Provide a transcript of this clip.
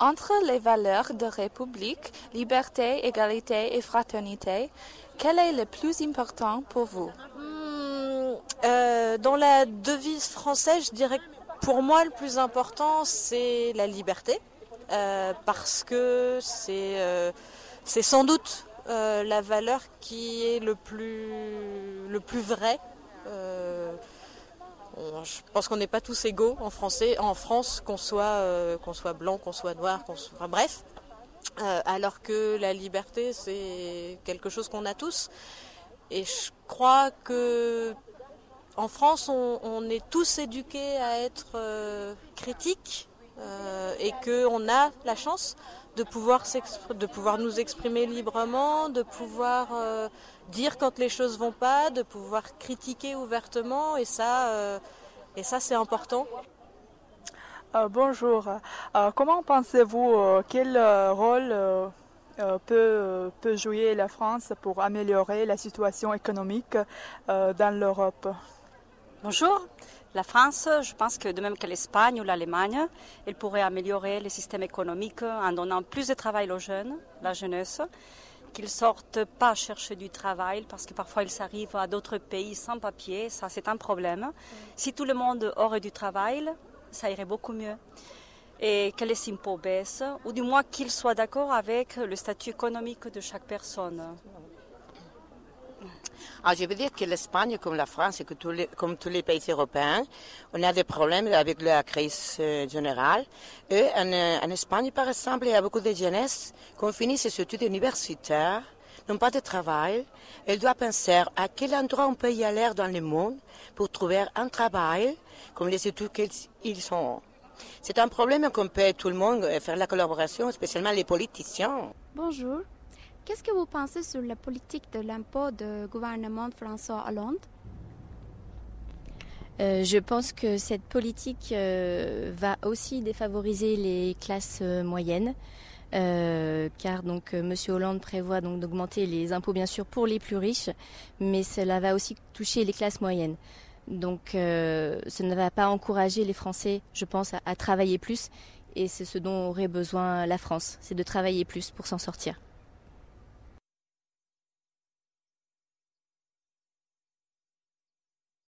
Entre les valeurs de République, liberté, égalité et fraternité, quel est le plus important pour vous? Dans la devise française, je dirais que pour moi le plus important c'est la liberté, parce que c'est sans doute la valeur qui est le plus vrai. Je pense qu'on n'est pas tous égaux en France, qu'on soit blanc, qu'on soit noir, enfin bref. Alors que la liberté, c'est quelque chose qu'on a tous. Et je crois que en France, on est tous éduqués à être critiques, et qu'on a la chance de pouvoir nous exprimer librement, de pouvoir dire quand les choses vont pas, de pouvoir critiquer ouvertement, et ça c'est important. Bonjour. Comment pensez-vous quel rôle peut jouer la France pour améliorer la situation économique dans l'Europe? Bonjour. La France, je pense que de même que l'Espagne ou l'Allemagne, elle pourrait améliorer le système économique en donnant plus de travail aux jeunes, la jeunesse, qu'ils ne sortent pas chercher du travail parce que parfois ils arrivent à d'autres pays sans papier, ça c'est un problème. Si tout le monde aurait du travail, ça irait beaucoup mieux. Et que les impôts baissent, ou du moins qu'ils soient d'accord avec le statut économique de chaque personne. Je veux dire que l'Espagne, comme la France et comme tous les pays européens, on a des problèmes avec la crise générale. Et en Espagne, par exemple, il y a beaucoup de jeunesse qui ont fini ses études universitaires, n'ont pas de travail. Elles doivent penser à quel endroit on peut y aller dans le monde pour trouver un travail, comme les études qu'ils ont. C'est un problème qu'on peut tout le monde faire la collaboration, spécialement les politiciens. Bonjour. Qu'est-ce que vous pensez sur la politique de l'impôt du gouvernement de François Hollande? Je pense que cette politique va aussi défavoriser les classes moyennes, car donc Monsieur Hollande prévoit donc d'augmenter les impôts bien sûr pour les plus riches, mais cela va aussi toucher les classes moyennes. Donc ça ne va pas encourager les Français, je pense, à travailler plus, et c'est ce dont aurait besoin la France, c'est de travailler plus pour s'en sortir.